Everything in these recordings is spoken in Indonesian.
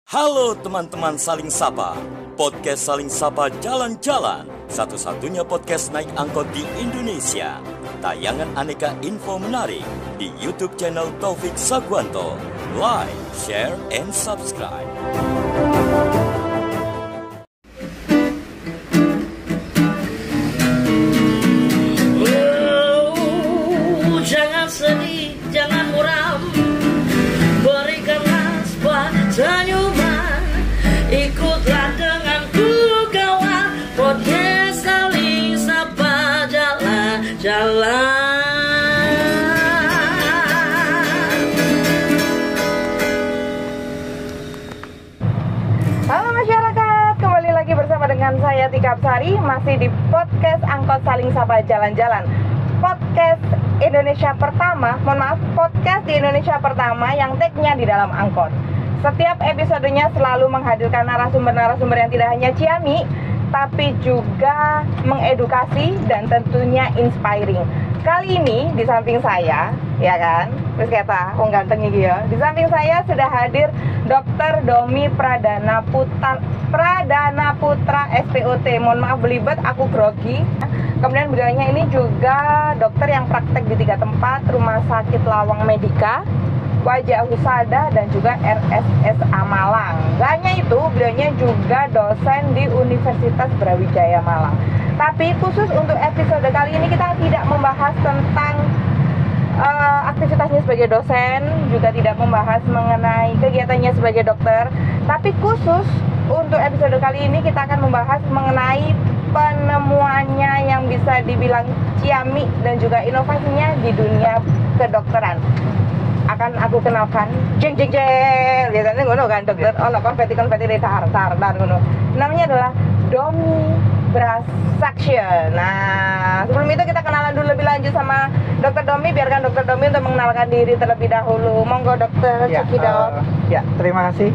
Halo teman-teman Saling Sapa, podcast Saling Sapa Jalan-Jalan, satu-satunya podcast naik angkot di Indonesia. Tayangan aneka info menarik di YouTube channel Taufik Sagwanto. Like, share, and subscribe. Jangan sedih, jangan muram, berikanlah sebuah senyuman. Ikutlah denganku kawan, podcast Saling Sapa Jalan-Jalan. Halo masyarakat, kembali lagi bersama dengan saya Tika Apsari, masih di podcast Angkot Saling Sapa Jalan-Jalan. Podcast Indonesia pertama, podcast di Indonesia pertama yang tag-nya di dalam angkot. Setiap episodenya selalu menghadirkan narasumber-narasumber yang tidak hanya ciami, tapi juga mengedukasi dan tentunya inspiring. Kali ini di samping saya, ya kan, terus kata wong ganteng iki ya. Di samping saya sudah hadir Dr. Domi Pradana Putra SPOT. Mohon maaf belibet, aku grogi. Kemudian beliaunya ini juga dokter yang praktek di 3 tempat, Rumah Sakit Lawang Medika, Wajah Husada, dan juga RSSA Malang. Gak hanya itu, beliaunya juga dosen di Universitas Brawijaya Malang. Tapi khusus untuk episode kali ini kita tidak membahas tentang aktivitasnya sebagai dosen, juga tidak membahas mengenai kegiatannya sebagai dokter. Tapi khusus untuk episode kali ini kita akan membahas mengenai penemuannya yang bisa dibilang ciamik dan juga inovasinya di dunia kedokteran. Akan aku kenalkan, jeng biasanya ngono kan dokter, ono konfeti di tar ngono. Namanya adalah Domi Brasaction. Nah, sebelum itu kita kenalan dulu lebih lanjut sama Dokter Domi. Biarkan Dokter Domi untuk mengenalkan diri terlebih dahulu. Monggo dokter, cekidot. Terima kasih.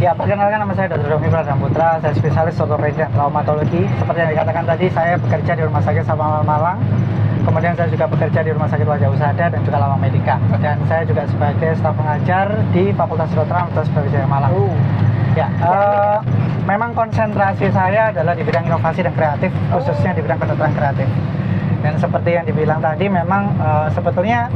Ya, perkenalkan nama saya Dr. Domi Pradana Putra, saya spesialis ortopedi dan traumatologi. Seperti yang dikatakan tadi, saya bekerja di Rumah Sakit Sama Malang. Kemudian saya juga bekerja di Rumah Sakit Wajah Husada dan juga Lawang Medika. Dan saya juga sebagai staf pengajar di Fakultas Kedokteran Universitas Brawijaya Malang. Memang konsentrasi saya adalah di bidang inovasi dan kreatif, khususnya di bidang kedokteran kreatif. Dan seperti yang dibilang tadi, memang sebetulnya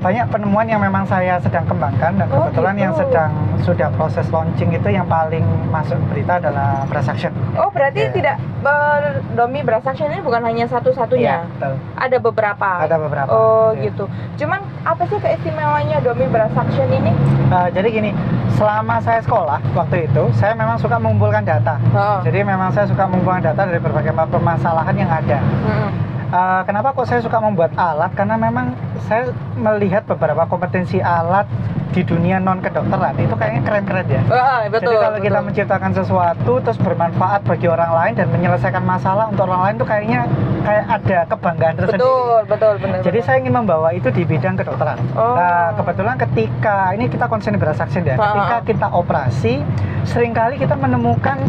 banyak penemuan yang memang saya sedang kembangkan, dan kebetulan yang sedang sudah proses launching itu yang paling masuk berita adalah Brasaction. Oh, berarti tidak Domi Brasaction ini bukan hanya satu-satunya. Betul. Ada beberapa. Ada beberapa. Oh, gitu. Cuman apa sih keistimewaannya Domi Brasaction ini? Jadi gini, selama saya sekolah waktu itu, saya memang suka mengumpulkan data. Jadi memang saya suka mengumpulkan data dari berbagai permasalahan yang ada. Kenapa kok saya suka membuat alat? Karena memang saya melihat beberapa kompetensi alat di dunia non kedokteran itu kayaknya keren-keren ya. Betul. Jadi kalau kita menciptakan sesuatu terus bermanfaat bagi orang lain dan menyelesaikan masalah untuk orang lain, itu kayak ada kebanggaan tersendiri. Betul, benar. Jadi saya ingin membawa itu di bidang kedokteran. Nah, kebetulan ketika ini kita konsen Brasaction ya. Ketika kita operasi, seringkali kita menemukan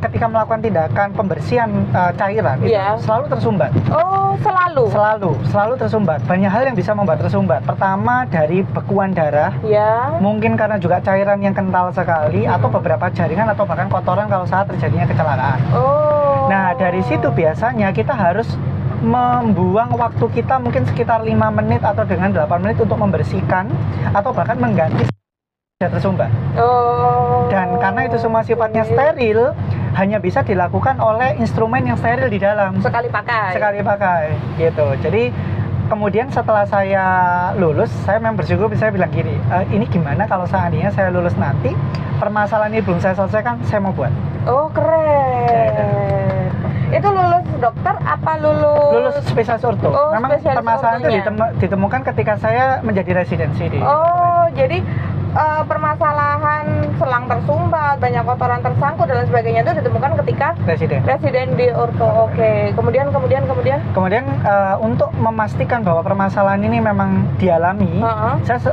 ketika melakukan tindakan pembersihan cairan itu selalu tersumbat. Oh, selalu tersumbat. Banyak hal yang bisa membuat tersumbat. Pertama, dari bekuan darah. Mungkin karena juga cairan yang kental sekali, atau beberapa jaringan atau bahkan kotoran kalau saat terjadinya kecelakaan. Nah, dari situ biasanya kita harus membuang waktu kita mungkin sekitar 5 menit atau dengan 8 menit untuk membersihkan atau bahkan mengganti yang tersumbat. Dan karena itu semua sifatnya steril, hanya bisa dilakukan oleh instrumen yang steril di dalam. Sekali pakai gitu. Jadi kemudian setelah saya lulus, saya memang bersyukur bisa bilang gini, ini gimana kalau seandainya saya lulus nanti, permasalahan ini belum saya selesaikan, saya mau buat. Oh, keren. Itu lulus dokter apa lulus spesialis orto? Memang permasalahan itu ditemukan ketika saya menjadi residensi di. Jadi permasalahan selang tersumbat, banyak kotoran tersangkut dan sebagainya itu ditemukan ketika residen di orto. Kemudian untuk memastikan bahwa permasalahan ini memang dialami, saya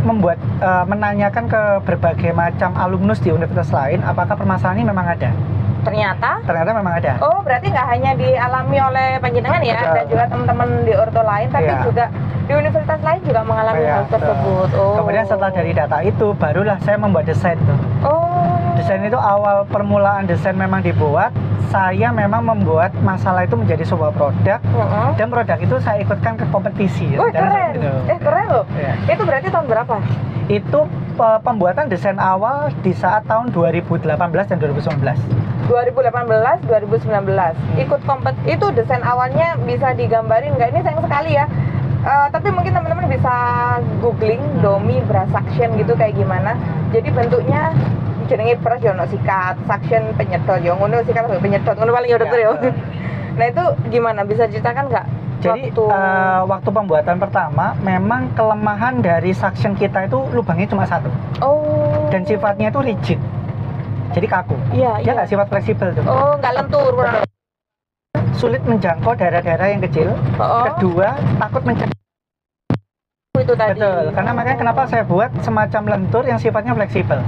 menanyakan ke berbagai macam alumnus di universitas lain apakah permasalahan ini memang ada. Ternyata memang ada. Oh, berarti nggak hanya dialami oleh panjenengan ya, ada juga teman-teman di orto lain, tapi juga di universitas lain juga mengalami hal tersebut. Kemudian setelah dari data itu, barulah saya membuat desain tuh. desain itu awal permulaan desain memang dibuat. Saya memang membuat masalah itu menjadi sebuah produk, dan produk itu saya ikutkan ke kompetisi. Wih, keren. Keren loh. Ya. Itu berarti tahun berapa? Itu pembuatan desain awal di saat tahun 2018 dan 2019. 2018, 2019 ikut itu desain awalnya bisa digambarin nggak? Ini sayang sekali ya. Tapi mungkin teman-teman bisa googling Domi Bra Suction gitu kayak gimana. Jadi bentuknya jenenge pras yo ono sikat, suction penyedot yo ngono, sikat penyedot ngono paling yo dokter yo. Nah itu gimana, bisa ceritakan nggak? Jadi waktu pembuatan pertama memang kelemahan dari suction kita itu lubangnya cuma satu. Oh. Dan sifatnya itu rigid. Jadi kaku. Iya, dia nggak sifat fleksibel tuh. Oh, nggak lentur. Sulit menjangkau daerah-daerah yang kecil. Kedua, takut menjangkau itu tadi. Betul, karena makanya kenapa saya buat semacam lentur yang sifatnya fleksibel.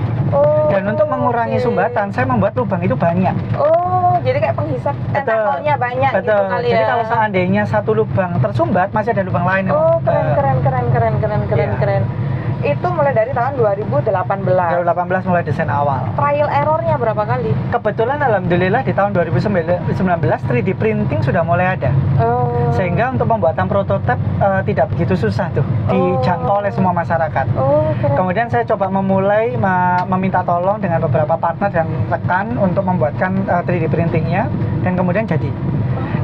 Dan untuk mengurangi sumbatan, saya membuat lubang itu banyak. Oh, jadi kayak penghisap tentakelnya banyak. Betul. Gitu kali ya. Jadi kalau seandainya satu lubang tersumbat, masih ada lubang lain. Oh, keren. Itu mulai dari tahun 2018. 2018 mulai desain awal. Trial errornya berapa kali? Kebetulan alhamdulillah di tahun 2019 3D printing sudah mulai ada. Sehingga untuk pembuatan prototipe tidak begitu susah tuh dijangkau oleh semua masyarakat. Kemudian saya coba memulai meminta tolong dengan beberapa partner dan rekan untuk membuatkan 3D printingnya, dan kemudian jadi.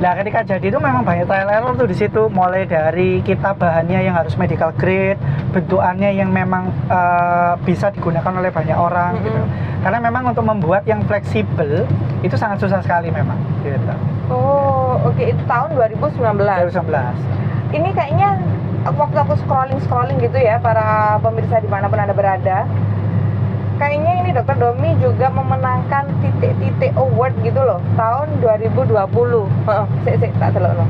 Nah, ketika jadi itu memang banyak trial error tuh di situ, mulai dari kita bahannya yang harus medical grade, bentukannya yang memang bisa digunakan oleh banyak orang gitu. Karena memang untuk membuat yang fleksibel itu sangat susah sekali memang gitu. Oh, oke. Itu tahun 2019. Ini kayaknya waktu aku scrolling gitu ya, para pemirsa dimanapun Anda berada, kayaknya ini Dr. Domi juga memenangkan titik-titik award gitu loh tahun 2020. Tak telok loh.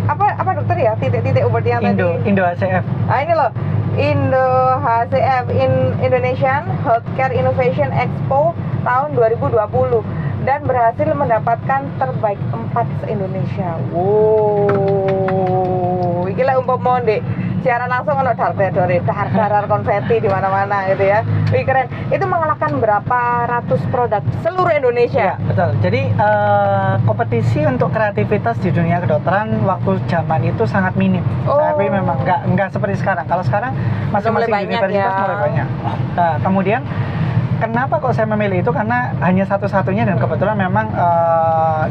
Apa dokter ya titik-titik award yang tadi? Indo HCF. Ini loh, Indo HCF Indonesian Healthcare Innovation Expo tahun 2020, dan berhasil mendapatkan terbaik 4 se-Indonesia. Wow, iki lek umpama ndek siaran langsung ono dar konfeti di mana-mana gitu ya. Wih, keren. Itu mengalahkan berapa ratus produk seluruh Indonesia. Ya, betul. Jadi kompetisi untuk kreativitas di dunia kedokteran waktu zaman itu sangat minim. Tapi memang nggak seperti sekarang. Kalau sekarang masing-masing universitas mulai banyak. Nah, kemudian kenapa kok saya memilih itu? Karena hanya satu-satunya, dan kebetulan memang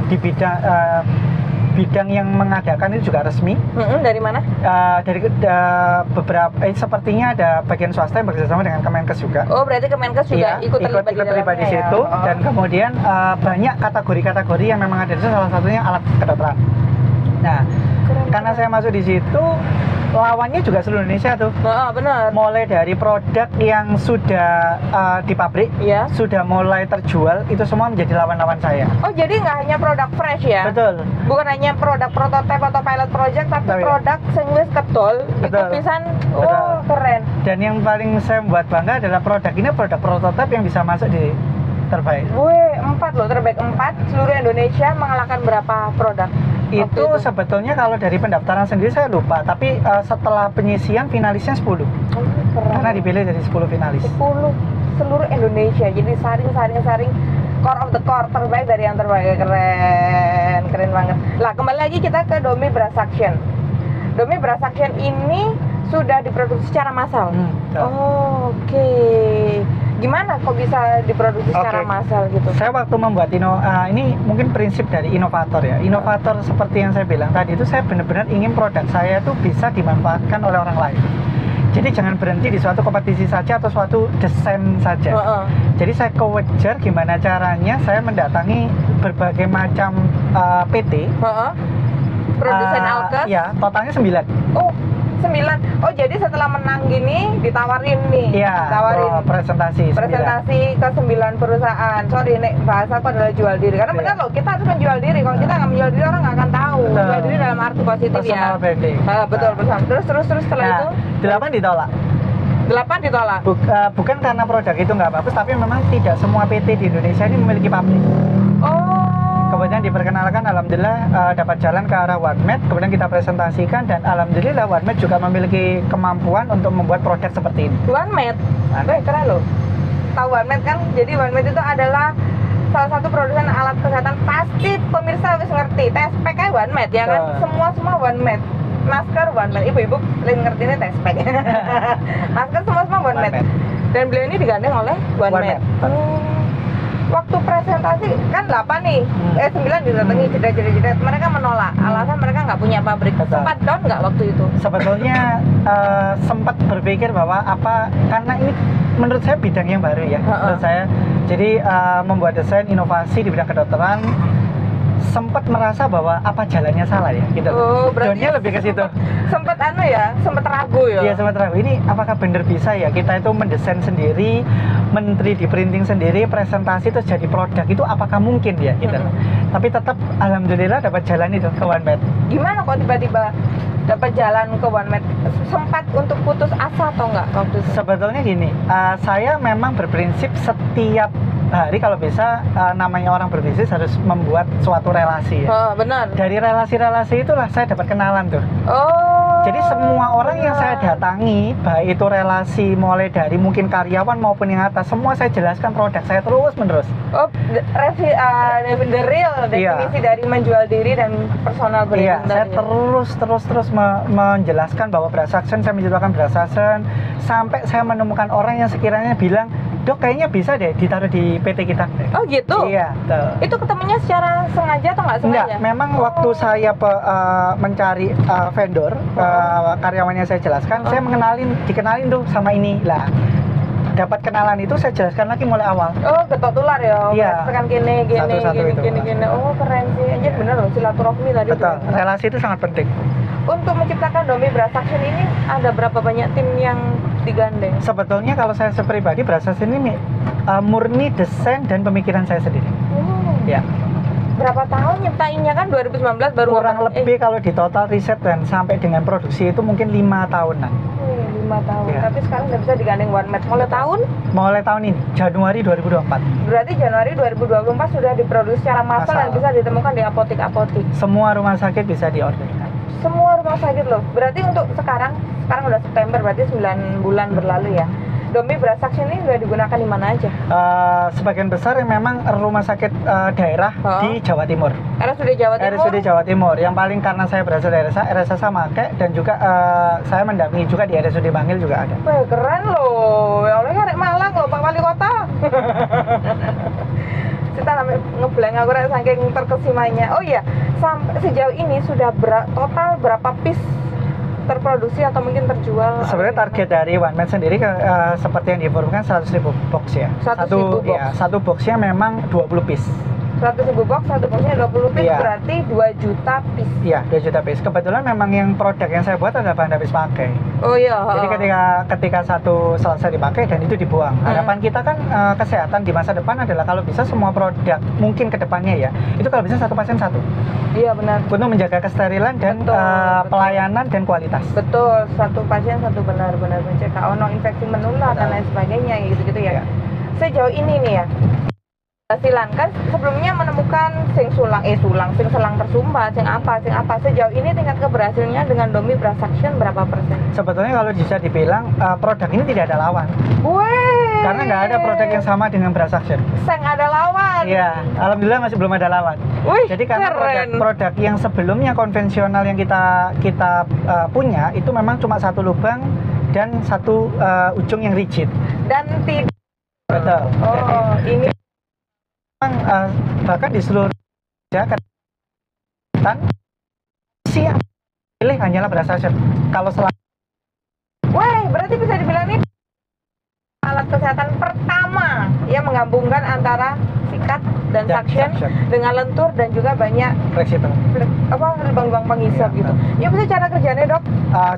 di bidang yang mengadakan itu juga resmi. Dari mana? Dari beberapa, sepertinya ada bagian swasta yang bekerjasama dengan Kemenkes juga. Oh, berarti Kemenkes juga ikut terlibat di situ. Dan kemudian banyak kategori-kategori yang memang ada di situ, salah satunya alat kedokteran. Nah, karena saya masuk di situ, lawannya juga seluruh Indonesia tuh. Benar. Mulai dari produk yang sudah di pabrik, sudah mulai terjual, itu semua menjadi lawan-lawan saya. Oh, jadi nggak hanya produk fresh ya? Betul. Bukan hanya produk prototipe atau pilot project, tapi produk sing wis kedol, itu pisan. Oh, keren. Dan yang paling saya buat bangga adalah produk ini produk prototipe yang bisa masuk di terbaik. Wih, 4 loh, terbaik 4 seluruh Indonesia. Mengalahkan berapa produk? Itu sebetulnya kalau dari pendaftaran sendiri saya lupa, tapi setelah penyisian finalisnya 10. Karena dipilih dari 10 finalis. 10 seluruh Indonesia. Jadi saring core of the core, terbaik dari yang terbaik. Keren banget. Lah, kembali lagi kita ke Domi Bra Suction. Domi Bra Suction ini sudah diproduksi secara massal. Oke. Gimana kok bisa diproduksi secara massal gitu? Saya waktu membuat ini mungkin prinsip dari inovator ya. Inovator seperti yang saya bilang tadi itu, saya benar-benar ingin produk saya itu bisa dimanfaatkan oleh orang lain. Jadi jangan berhenti di suatu kompetisi saja atau suatu desain saja. Jadi saya kewajar gimana caranya saya mendatangi berbagai macam PT. Produsen alkes? Ya, totalnya 9. Oh, 9. Oh, jadi setelah menang gini ditawarin nih. Iya, presentasi ke 9 perusahaan. Sorry, nek bahasa aku adalah jual diri. Karena benar loh, kita harus menjual diri. Kalau kita nggak menjual diri, orang nggak akan tahu. Jual diri dalam arti positif personal branding. Betul. Terus setelah itu 8 ditolak. 8 ditolak? Bukan karena produk itu nggak bagus, tapi memang tidak semua PT di Indonesia ini memiliki pabrik. Kemudian diperkenalkan, alhamdulillah dapat jalan ke arah OneMed. Kemudian kita presentasikan, dan alhamdulillah OneMed juga memiliki kemampuan untuk membuat produk seperti ini. OneMed? Keren loh. tahu OneMed kan? Jadi OneMed itu adalah salah satu produsen alat kesehatan. Pasti pemirsa wis ngerti. Tespek kayak OneMed ya kan? Semua OneMed. Masker OneMed. Ibu-ibu lebih ngertinya tespek. Masker semua OneMed. Dan beliau ini digandeng oleh OneMed. Waktu presentasi kan 8 nih, 9 didatangi jeda. Mereka menolak, alasan mereka nggak punya pabrik. Sempat down nggak waktu itu? Sebetulnya sempat berpikir bahwa karena ini menurut saya bidang yang baru ya, menurut saya. Jadi membuat desain inovasi di bidang kedokteran, sempat merasa bahwa apa jalannya salah ya gitu. Downnya lebih ke situ. Sempat sempat ragu ya. Iya, sempat ragu. Ini apakah benar bisa ya kita itu mendesain sendiri, menteri di printing sendiri, presentasi terus jadi produk itu apakah mungkin ya gitu. Tapi tetap alhamdulillah dapat jalan itu ke OneMed. Gimana kok tiba-tiba dapat jalan ke OneMed? Sempat untuk putus asa atau enggak waktu itu? Sebetulnya gini, saya memang berprinsip setiap hari kalau bisa namanya orang berbisnis harus membuat suatu relasi ya. Benar. Dari relasi-relasi itulah saya dapat kenalan tuh. Jadi semua orang yang saya datangi, baik itu relasi mulai dari mungkin karyawan maupun yang atas, semua saya jelaskan produk saya terus menerus. The real definisi dari menjual diri dan personal branding. Iya, saya terus menjelaskan bahwa Brasaksen, saya menjelaskan Brasaksen sampai saya menemukan orang yang sekiranya bilang, "Dok, kayaknya bisa deh ditaruh di PT kita." Oh gitu? Iya, betul. Itu ketemunya secara sengaja atau nggak sengaja? Enggak, memang waktu saya mencari vendor, karyawannya saya jelaskan, saya dikenalin tuh sama ini lah. Dapat kenalan itu saya jelaskan lagi mulai awal. Getok tular ya. Iya. Tekan gini. Keren sih. Anjir bener loh, silaturahmi tadi. Betul. Relasi itu sangat penting. Untuk menciptakan Domi Brasaksen ini ada berapa banyak tim yang digandeng? Sebetulnya kalau saya pribadi Brasaksen ini murni desain dan pemikiran saya sendiri. Ya. Berapa tahun nyiptainnya kan 2019 baru kurang lebih kalau di total riset dan sampai dengan produksi itu mungkin 5 tahunan. 5 tahun. Ya. Tapi sekarang udah bisa digandeng OneMed. Mulai tahun ini Januari 2024. Berarti Januari 2024 sudah diproduksi secara massal dan bisa ditemukan di apotek-apotek. Semua rumah sakit bisa diorder. Semua rumah sakit loh. Berarti untuk sekarang udah September, berarti 9 bulan berlalu ya. Domi Brasaksen ini sudah digunakan di mana aja? Sebagian besar yang memang rumah sakit daerah di Jawa Timur. RSUD Jawa Timur? RSUD Jawa Timur. Yang paling karena saya berasal dari RSSA Make dan juga saya mendampingi juga di RSUD Bangil juga ada. Wah, keren loh. Ya Allah, arek Malang loh, Pak Wali Kota. Kita namanya ngeblank aku saking terkesimanya. Oh iya, sampai sejauh ini sudah total berapa piece terproduksi atau mungkin terjual? Sebenarnya target dari OneMed sendiri seperti yang diinformasikan 100.000 box ya. 100.000 box. Ya, satu boxnya memang 20 piece. 100.000 box, satu boxnya 20 piece, berarti 2 juta piece. Iya, 2 juta piece. Kebetulan memang yang produk yang saya buat adalah bahan habis pakai. Oh iya. Jadi ketika satu selesai dipakai dan itu dibuang. Harapan kita kan kesehatan di masa depan adalah kalau bisa semua produk mungkin ke depannya ya, itu kalau bisa satu pasien satu. Iya benar. Untuk menjaga kesterilan dan pelayanan dan kualitas. Betul, satu pasien satu benar-benar mencegah infeksi menular dan lain sebagainya gitu-gitu ya. Sejauh ini nih ya, hasilan kan sebelumnya menemukan sing selang tersumbat, sing apa. Sejauh ini tingkat keberhasilannya dengan Domi Brasaksen berapa persen? Sebetulnya kalau bisa dibilang produk ini tidak ada lawan. Karena nggak ada produk yang sama dengan Brasaksen. Seng ada lawan. Iya, alhamdulillah masih belum ada lawan. Jadi karena produk yang sebelumnya konvensional yang kita punya itu memang cuma satu lubang dan satu ujung yang rigid. Dan tidak. Betul. Ini bahkan di seluruh Jakarta siap pilih hanyalah Brasaksen. Kalau berarti bisa dibilang ini alat kesehatan pertama yang menggabungkan antara sikat dan suction dengan lentur dan juga banyak fleksibel. Lubang-lubang penghisap gitu. Ya bisa cara kerjanya, Dok?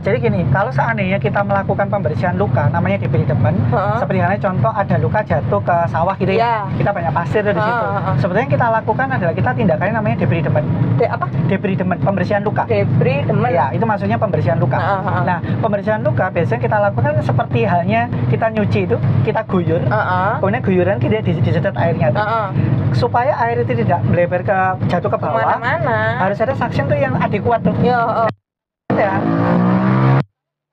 Jadi gini, kalau seandainya kita melakukan pembersihan luka namanya debridement, seperti halnya contoh ada luka jatuh ke sawah gitu ya. Kita banyak pasir di situ. Sebetulnya yang kita lakukan adalah kita tindakannya namanya debridement. Debridement, pembersihan luka. Debridement. Ya, itu maksudnya pembersihan luka. Nah, pembersihan luka biasanya kita lakukan seperti halnya kita nyuci itu, kita guyur. Kemudian guyuran kita disedot airnya tuh. Supaya air itu tidak melebar jatuh ke bawah. Kemana-mana. Harus ada suction tuh yang adekuat tuh. Ya.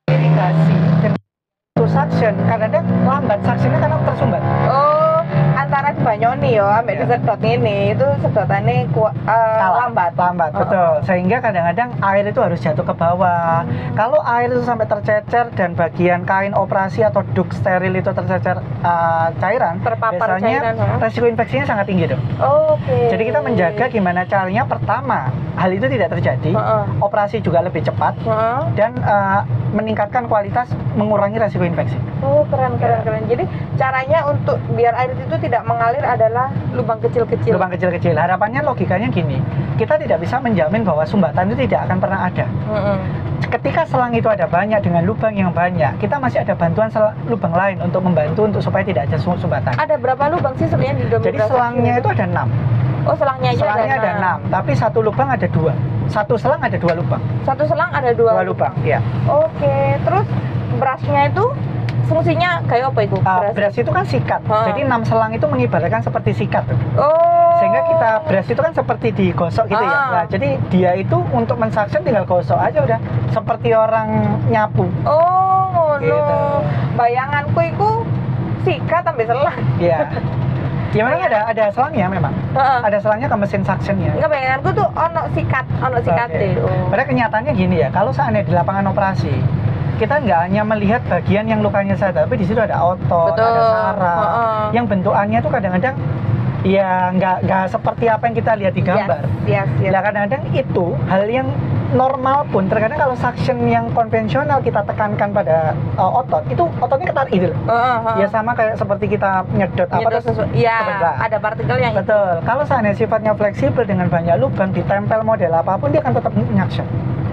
Irigasi dengan suction, kadang-kadang lambat suctionnya karena tersumbat. Oh, antara dibanyoni ya, ambek disedot ini itu sedotannya lambat. Betul. Sehingga kadang-kadang air itu harus jatuh ke bawah. Kalau air itu sampai tercecer dan bagian kain operasi atau duk steril itu tercecer cairan, terpapar biasanya cairan, resiko infeksinya sangat tinggi dong. Oke. Jadi kita menjaga gimana caranya, pertama hal itu tidak terjadi, operasi juga lebih cepat, dan meningkatkan kualitas, mengurangi resiko infeksi. Oh, keren. Jadi caranya untuk biar air itu tidak mengalir adalah lubang kecil-kecil. Harapannya logikanya gini, kita tidak bisa menjamin bahwa sumbatan itu tidak akan pernah ada. Ketika selang itu ada banyak dengan lubang yang banyak, kita masih ada bantuan lubang lain untuk membantu untuk supaya tidak ada sumbatan. Ada berapa lubang sih sebenarnya di domi? Jadi selangnya itu ada 6. Oh, selangnya ada 6, tapi satu lubang ada 2. Satu selang ada 2 lubang. Satu selang ada 2 lubang, ya. Oke, terus brushnya itu fungsinya kayak apa itu? Brush itu kan sikat. Jadi 6 selang itu mengibaratkan seperti sikat tuh. Oh. Sehingga kita brush itu kan seperti digosok gitu ya. Nah, jadi dia itu untuk mensuction tinggal gosok aja udah seperti orang nyapu. Oh, gitu. No. Bayanganku itu sikat sampai selang. Iya. Ya memang ada selangnya memang. Ada selangnya ke mesin suctionnya. Enggak, bayanganku tuh ono sikat deh. Padahal kenyataannya gini ya, kalau seandainya di lapangan operasi, kita nggak hanya melihat bagian yang lukanya saja, tapi di situ ada otot, ada saraf, yang bentukannya tuh kadang-kadang ya nggak seperti apa yang kita lihat di gambar. Yes. Nah, kadang-kadang itu hal yang normal pun, terkadang kalau suction yang konvensional kita tekankan pada otot, itu ototnya ketarik gitu. Ya sama kayak seperti kita nyedot terus ada partikel yang betul. Kalau seandainya sifatnya fleksibel dengan banyak lubang, ditempel model apapun, dia akan tetap nyaksen.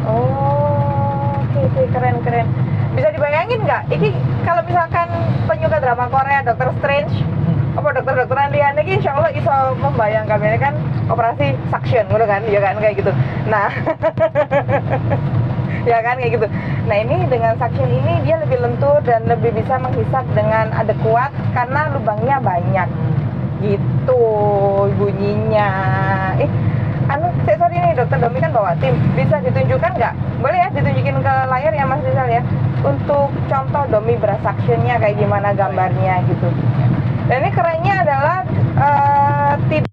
Oh, oke, keren. Bisa dibayangin nggak? Ini kalau misalkan penyuka drama Korea Doctor Strange, apa dokter-dokteran lian ini insya Allah bisa membayangkan ini kan operasi suction, gitu kan? Ya kan kayak gitu. Nah, ya kan kayak gitu. Nah, ini dengan suction ini dia lebih lentur dan lebih bisa menghisap dengan adekuat karena lubangnya banyak. Gitu bunyinya. Sorry nih dokter Domi kan bawa tim, bisa ditunjukkan nggak? Boleh ya ditunjukin ke layar ya Mas Rizal ya, untuk contoh Domi brush suctionnya kayak gimana gambarnya gitu. Dan ini kerennya adalah tidak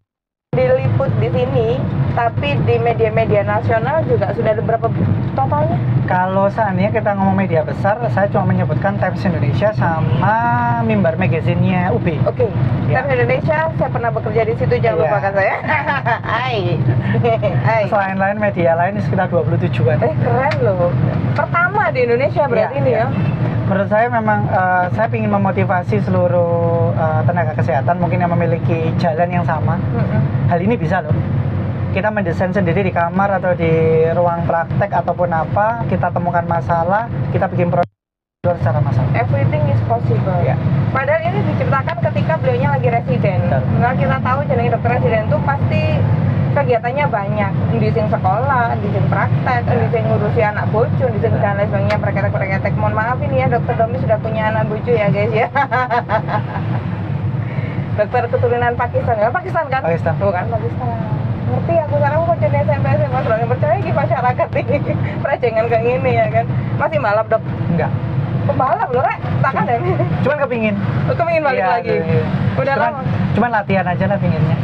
diliput di sini, tapi di media-media nasional juga sudah ada berapa totalnya? Kalau seandainya kita ngomong media besar, saya cuma menyebutkan Times Indonesia sama Mimbar Magazine-nya UB. Oke. Times Indonesia, saya pernah bekerja di situ, jangan lupakan saya. Hai. Selain media lain sekitar 27-an. Keren loh. Pertama di Indonesia berarti ini ya. Menurut saya memang saya ingin memotivasi seluruh tenaga kesehatan mungkin yang memiliki jalan yang sama. Hal ini bisa loh. Kita mendesain sendiri di kamar atau di ruang praktek ataupun apa, kita temukan masalah, kita bikin produk secara masalah. Everything is possible. Ya. Padahal ini diciptakan ketika beliaunya lagi residen. Nah, kita tahu jenenge dokter residen itu pasti kegiatannya banyak, desain sekolah, desain praktek, desain ngurusi anak bojo, desain dan lain sebagainya, preketek. Mohon maaf ini ya, dokter Domi sudah punya anak bojo ya guys ya. Dokter keturunan Pakistan, ya Pakistan kan? Bukan Pakistan. Ngerti aku sekarang mau jadi SMP SMA, soalnya percaya di masyarakat ini perejengan kayak gini ya kan. Masih balap dok? Enggak. Pembalap loh rek, takkan ya? Cuman kepingin balik lagi? Udah lama? Cuman latihan aja lah pinginnya.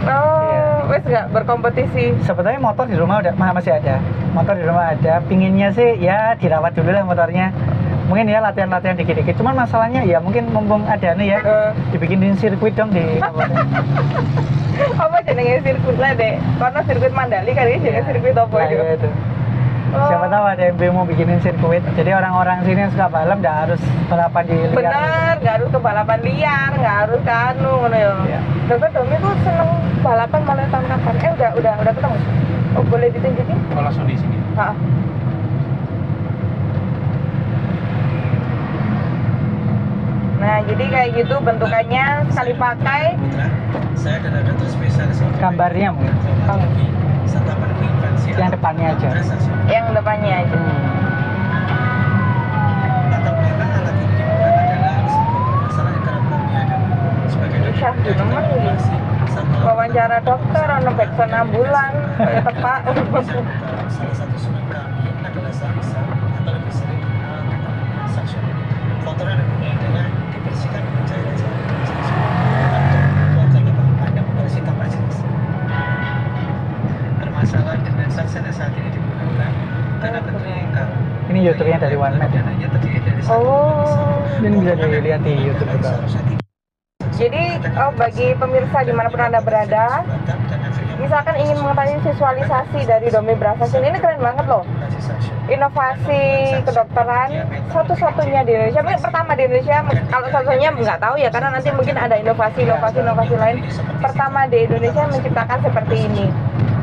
Wes nggak berkompetisi? Sebetulnya motor di rumah masih ada. Motor di rumah ada, pinginnya sih ya dirawat dulu lah motornya. Mungkin ya latihan dikit-dikit. Cuman masalahnya ya mungkin mumpung ada nih ya, dibikinin sirkuit dong di apa jenenge sirkuitnya deh? Karena sirkuit Mandalika kan ini jenenge sirkuit apa itu? Siapa tahu ada yang mau bikinin sirkuit. Jadi orang-orang sini yang suka balap nggak harus balapan di liar. Bener, nggak harus ke balapan liar, nggak harus ke ya. Dokter Domi tuh seneng balapan mulai tahun kapan? Udah ketemu? Oh, boleh ditunjukin? Kalau langsung di sini. Nah, jadi kayak gitu bentukannya, sekali pakai. Saya adalah dokter spesialis gambarnya mungkin. Yang depannya aja. Yang depannya aja. Latar belakang alat ini adalah masalah ekonomi sebagai dokter wawancara dokter, ono backsound ambulan, tepak. Salah satu sungai kami adalah bisa atau lebih sering suction. Foto kedokteran adalah dibersihkan dengan cairan-cairan agar Anda membersih tanpa jenis. Permasalahan dengan saksana saat ini digunakan karena tentunya kalau Ini YouTube-nya dari OneMed ya. dananya terdiri dari satu Ini bisa dilihat di YouTube juga. Jadi bagi pemirsa dimanapun Anda berada, misalkan ingin mengetahui visualisasi dari Domi Brasasin, ini keren banget loh. Inovasi kedokteran satu-satunya di Indonesia, mungkin pertama di Indonesia. Kalau satu-satunya nggak tahu ya, karena nanti mungkin ada inovasi lain. Pertama di Indonesia menciptakan seperti ini,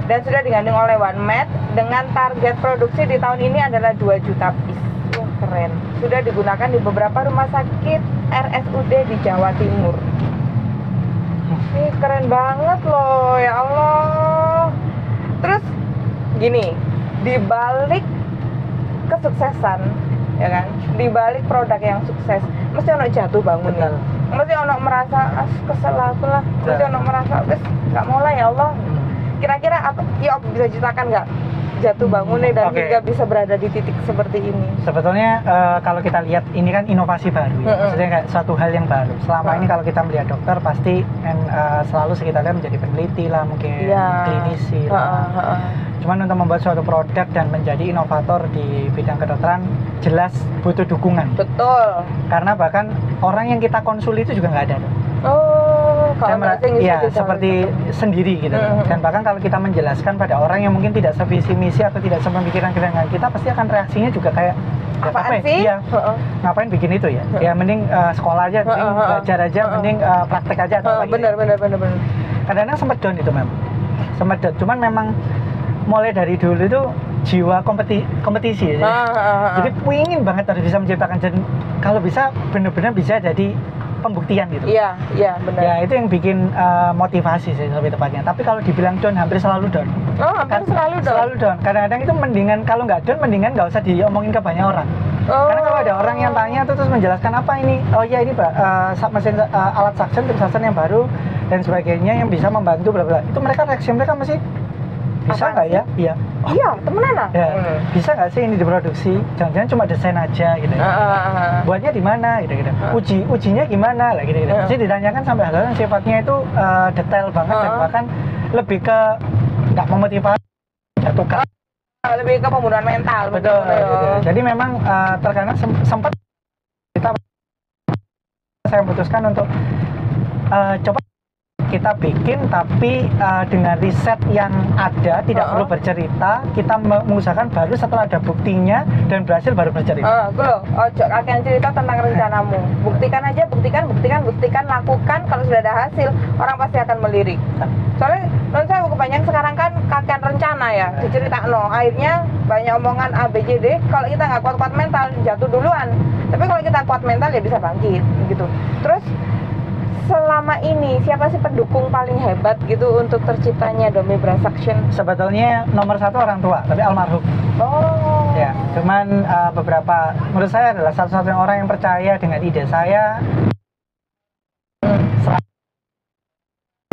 dan sudah digandeng oleh OneMed dengan target produksi di tahun ini adalah 2 juta piece. Wah, keren. Sudah digunakan di beberapa rumah sakit RSUD di Jawa Timur. Ini keren banget loh, ya Allah. Terus gini, dibalik kesuksesan, ya kan, dibalik produk yang sukses, mesti ono jatuh bangun ya. Mesti ono merasa kesel aku lah, mesti ono merasa wes nggak mau lah, ya Allah. Kira-kira apa ya bisa ceritakan nggak jatuh bangunnya dan juga bisa berada di titik seperti ini? Sebetulnya kalau kita lihat ini kan inovasi baru ya. Maksudnya kayak suatu hal yang baru. Selama ini kalau kita melihat dokter pasti selalu sekitarnya menjadi peneliti lah, mungkin klinisi lah. Cuman untuk membuat suatu produk dan menjadi inovator di bidang kedokteran jelas butuh dukungan. Betul. Karena bahkan orang yang kita konsul itu juga nggak ada. Seperti sendiri gitu. Dan bahkan kalau kita menjelaskan pada orang yang mungkin tidak sevisi misi atau tidak sepemikiran dengan kita, pasti akan reaksinya juga kayak apaan sih? Ya, ngapain bikin itu ya? Ya mending sekolah aja, mending belajar aja, mending praktek aja atau apa gitu. Benar. Kadang-kadang sempat down itu memang. Sempat down. Cuman memang mulai dari dulu itu jiwa kompetisi ya. Jadi pengen banget harus bisa menciptakan, dan kalau bisa benar-benar bisa jadi pembuktian gitu. Iya benar. Ya itu yang bikin motivasi sih lebih tepatnya. Tapi kalau dibilang down, hampir selalu down. Selalu down. Kadang-kadang itu mendingan kalau nggak down, mendingan nggak usah diomongin ke banyak orang. Karena kalau ada orang yang tanya terus menjelaskan apa ini, oh ya ini mesin alat suction yang baru dan sebagainya yang bisa membantu bla bla. Itu reaksi mereka masih bisa nggak ya? Iya. Iya, temenan lah. Ya, bisa nggak sih ini diproduksi? Jangan-jangan cuma desain aja gitu. Buatnya di mana gitu. Ujinya gimana lah gitu. Jadi ditanyakan sampai hal-hal yang sifatnya itu detail banget dan bahkan lebih ke nggak memotivasi, jatuhkan. Lebih ke pembunuhan mental. Betul. Gitu. Jadi memang terkadang sempat saya memutuskan untuk coba kita bikin, tapi dengan riset yang ada, tidak perlu bercerita. Kita mengusahakan baru setelah ada buktinya dan berhasil baru bercerita. Ojo akan cerita tentang rencanamu. Buktikan aja, buktikan, lakukan. Kalau sudah ada hasil, orang pasti akan melirik. Soalnya menurut saya kebanyakan sekarang kan kakean rencana ya, diceritakan. Akhirnya banyak omongan A, B, C, D. Kalau kita nggak kuat mental, jatuh duluan. Tapi kalau kita kuat mental ya bisa bangkit gitu. Terus selama ini siapa sih pendukung paling hebat gitu untuk terciptanya Domi Brasaction? Sebetulnya nomor 1 orang tua, tapi almarhum. Ya, cuman beberapa menurut saya adalah satu-satunya orang yang percaya dengan ide saya.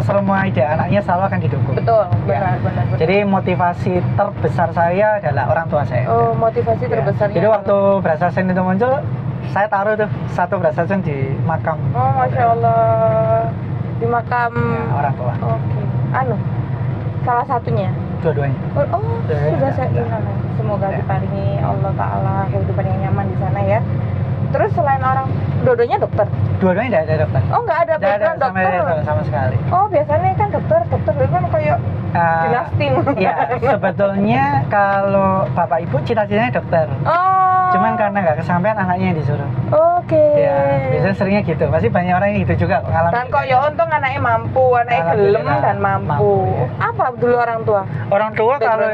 Semua ide anaknya selalu akan didukung. Betul, benar. Jadi motivasi terbesar saya adalah orang tua saya. Motivasi terbesarnya. Jadi waktu Brasaction itu muncul, saya taruh tuh 1 Brasaction di makam. Masya Allah, di makam orang tua. Salah satunya. Dua-duanya. Sudah saya ingat. Semoga diparingi Allah Taala kehidupan yang nyaman di sana ya. Terus selain orang, dua-duanya dokter? Dua-duanya tidak ada dokter. Nggak ada background dokter? Sama sekali. Biasanya kan dokter itu kan kayak dinasti. Ya, sebetulnya kalau bapak ibu cita-citanya dokter. Cuman karena nggak kesampaian, anaknya yang disuruh. Ya, biasanya seringnya gitu. Pasti banyak orang yang gitu juga ngalamin. Dan kok ya untung anaknya mampu, anaknya gelem dan mampu. Apa dulu orang tua? Orang tua kalau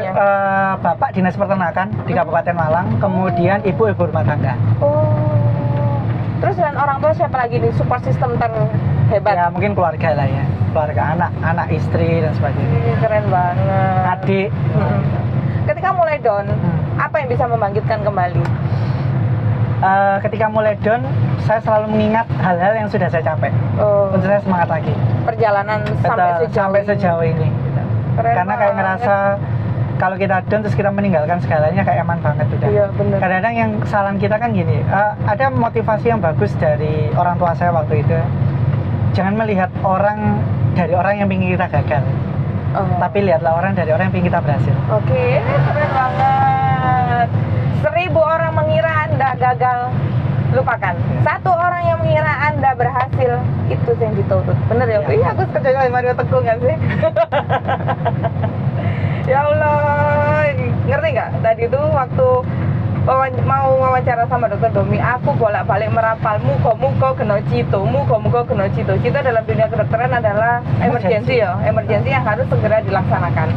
bapak dinas peternakan di Kabupaten Malang, kemudian ibu rumah tangga. Terus selain orang tua siapa lagi nih support system terhebat? Ya mungkin keluarga lah ya, keluarga, anak, istri dan sebagainya. Keren banget. Adik. Ketika mulai down, apa yang bisa membangkitkan kembali? Ketika mulai down, saya selalu mengingat hal-hal yang sudah saya capai. Untuk saya semangat lagi. Perjalanan sampai sejauh ini. Karena kayak ngerasa kalau kita down terus kita meninggalkan segalanya kayak aman banget udah. Iya, bener. Kadang-kadang yang kesalahan kita kan gini, ada motivasi yang bagus dari orang tua saya waktu itu. Jangan melihat orang dari orang yang ingin kita gagal, tapi lihatlah orang dari orang yang ingin kita berhasil. Oke, keren banget. 1000 orang mengira Anda gagal, lupakan. 1 orang yang mengira Anda berhasil, itu yang dituntut. Bener ya? Iya, aku suka jadi Mario Teguh nggak sih? Ya Allah, ngerti nggak? Tadi tuh waktu mau wawancara sama dokter Domi, aku bolak-balik merapal muko kena cito, muko kena cito. Cito dalam dunia kedokteran adalah emergency ya, emergency yang harus segera dilaksanakan.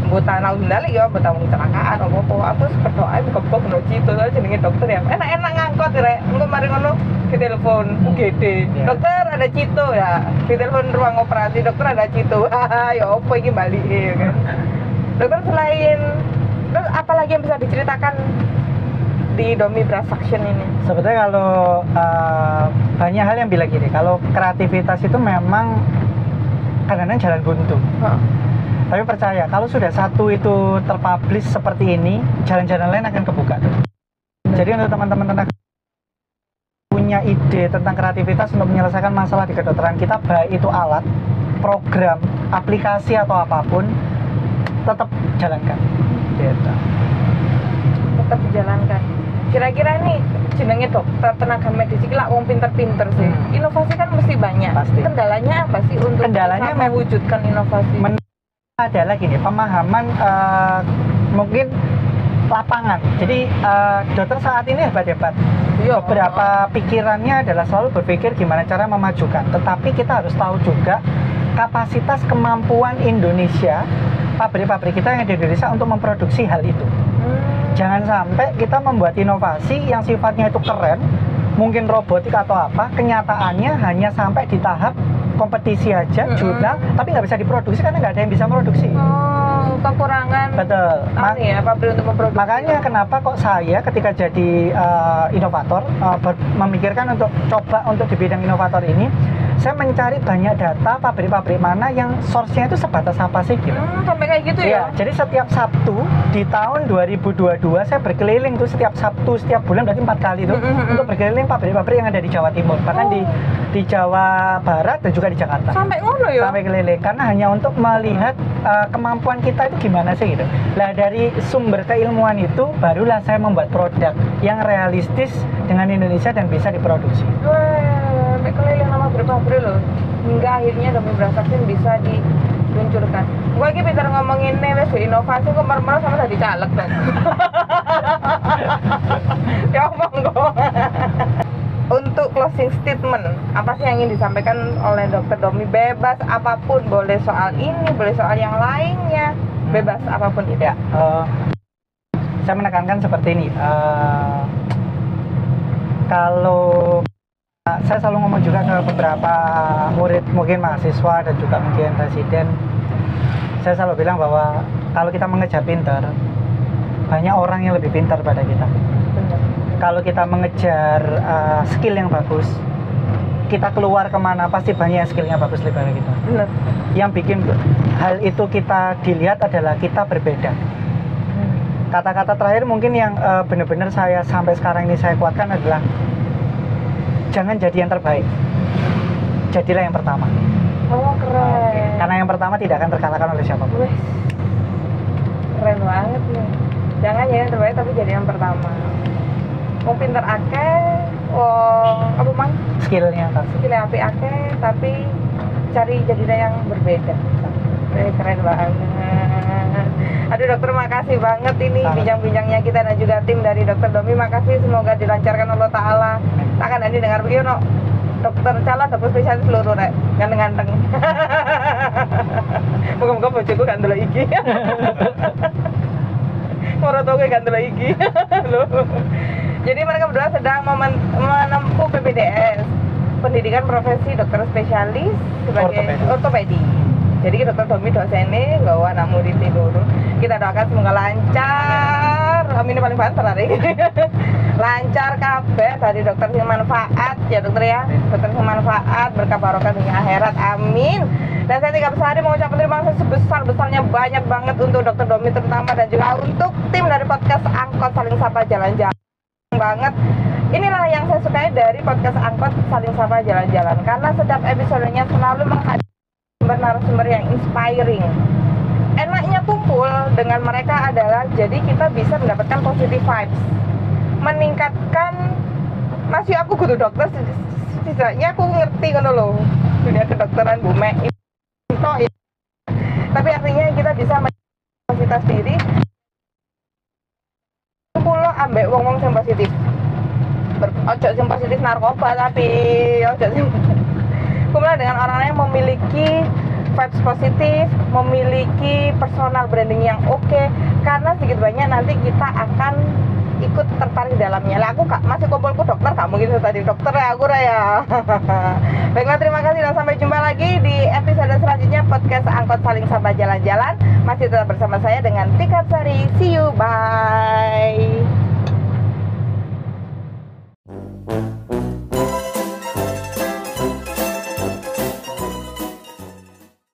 Buta naudzubillah ya, buta kecelakaan apa-apa. Aku berdoa muko kena cito, soalnya jenenge dokter ya. Enak-enak ngangkot rek. Engko mari ngono ke telepon UGD. Dokter ada cito ya. Di telepon ruang operasi, dokter ada cito. Ya opo iki balike kan. Dokter selain terus apalagi yang bisa diceritakan di Domi Brass Action ini? Sebetulnya kalau banyak hal yang bilang gini, kalau kreativitas itu memang kadang-kadang jalan buntu. Tapi percaya, kalau sudah satu itu terpublish seperti ini, jalan-jalan lain akan kebuka. Jadi untuk teman-teman punya ide tentang kreativitas untuk menyelesaikan masalah di kedokteran kita, baik itu alat, program, aplikasi atau apapun, tetap jalankan. Gitu. Tetap dijalankan. Kira-kira nih jenenge dokter tenaga medis iki lak wong pinter-pinter sih. Inovasi kan mesti banyak. Pasti. Kendalanya apa sih untuk Kendalanya bisa mewujudkan inovasi? Adalah gini, pemahaman mungkin lapangan. Jadi dokter saat ini hebat-hebat. Beberapa pikirannya adalah selalu berpikir gimana cara memajukan. Tetapi kita harus tahu juga kapasitas kemampuan Indonesia, pabrik-pabrik kita yang di Indonesia untuk memproduksi hal itu. Jangan sampai kita membuat inovasi yang sifatnya itu keren, mungkin robotik atau apa, kenyataannya hanya sampai di tahap kompetisi aja, jurnal, tapi nggak bisa diproduksi karena nggak ada yang bisa produksi. Kekurangan. Betul. Ya, pabrik untuk memproduksi. Makanya kenapa kok saya ketika jadi inovator memikirkan untuk coba untuk di bidang inovator ini, saya mencari banyak data pabrik-pabrik mana yang source-nya itu sebatas apa sih gitu. Sampai kayak gitu ya? Jadi setiap Sabtu di tahun 2022 saya berkeliling tuh setiap Sabtu, setiap bulan berarti 4 kali tuh untuk berkeliling pabrik-pabrik yang ada di Jawa Timur, bahkan di Jawa Barat dan juga di Jakarta. Sampai ngono ya? Sampai keliling, karena hanya untuk melihat kemampuan kita itu gimana sih gitu. Lah dari sumber keilmuan itu barulah saya membuat produk yang realistis dengan Indonesia dan bisa diproduksi. Sampai keliling nama pabrik loh, hingga akhirnya Domi Brass Action bisa diluncurkan. Gue lagi pintar ngomongin wes inovasi kok merem-merem sama tadi caleg kan. Ya omong kok. Untuk closing statement, apa sih yang ingin disampaikan oleh Dokter Domi? Bebas apapun, boleh soal ini, boleh soal yang lainnya, bebas apapun itu. Ya, saya menekankan seperti ini. Kalau saya selalu ngomong juga ke beberapa murid, mungkin mahasiswa dan juga mungkin residen, saya selalu bilang bahwa kalau kita mengejar pintar, banyak orang yang lebih pintar pada kita. Benar. Kalau kita mengejar skill yang bagus, kita keluar kemana pasti banyak skillnya bagus daripada kita. Benar. Yang bikin hal itu kita dilihat adalah kita berbeda. Kata-kata terakhir mungkin yang benar-benar saya sampai sekarang ini saya kuatkan adalah jangan jadi yang terbaik, jadilah yang pertama. Oh keren. Karena yang pertama tidak akan terkalahkan oleh siapapun. Wih, keren banget nih. Jangan jadi yang terbaik tapi jadi yang pertama. Mau pinter akeh, apa mang? Skillnya api akeh, tapi cari jadilah yang berbeda. Keren banget. Aduh dokter, makasih banget ini bincang-bincangnya kita dan juga tim dari Dokter Domi. Makasih, semoga dilancarkan Allah Ta'ala. Akan nanti dengar beliau no dokter calon, dokter spesialis seluruh rek ganteng-ganteng. Moga-moga bojoku gak ndelok iki. Morotoku gak ndelok iki. Jadi mereka berdua sedang menempuh PPDS, pendidikan profesi dokter spesialis sebagai ortopedi. Jadi Dokter Domi dosennya, gak anak murid itu. Kita doakan semoga lancar, kami ini paling banter hari ini. Lancar kabeh dari dokter sing manfaat ya dokter ya. Dokter sing manfaat berkah barokah dunia akhirat. Amin. Dan saya tidak bisa mengucapkan terima kasih sebesar-besarnya banyak banget untuk Dokter Domi terutama dan juga untuk tim dari podcast Angkot Saling Sapa Jalan-Jalan banget. Inilah yang saya sukai dari podcast Angkot Saling Sapa Jalan-Jalan karena setiap episodenya selalu menghadirkan narasumber yang inspiring. Enaknya kumpul dengan mereka adalah jadi kita bisa mendapatkan positive vibes, meningkatkan masih aku kudu dokter setidaknya aku ngerti kan loh dunia kedokteran bume itu ya. Tapi artinya kita bisa kapasitas diri kumpul ambek wong-wong yang positif ojo yang positif narkoba tapi ojo kumpul dengan orang yang memiliki vibes positif, memiliki personal branding yang oke, karena sedikit banyak nanti kita akan ikut tertarik di dalamnya. Lah aku kak masih kumpulku dokter, gak mungkin tadi dokter ya aku ya. Baiklah, terima kasih dan sampai jumpa lagi di episode selanjutnya podcast Angkot Saling Sapa Jalan-Jalan. Masih tetap bersama saya dengan Tika Sari. See you, bye.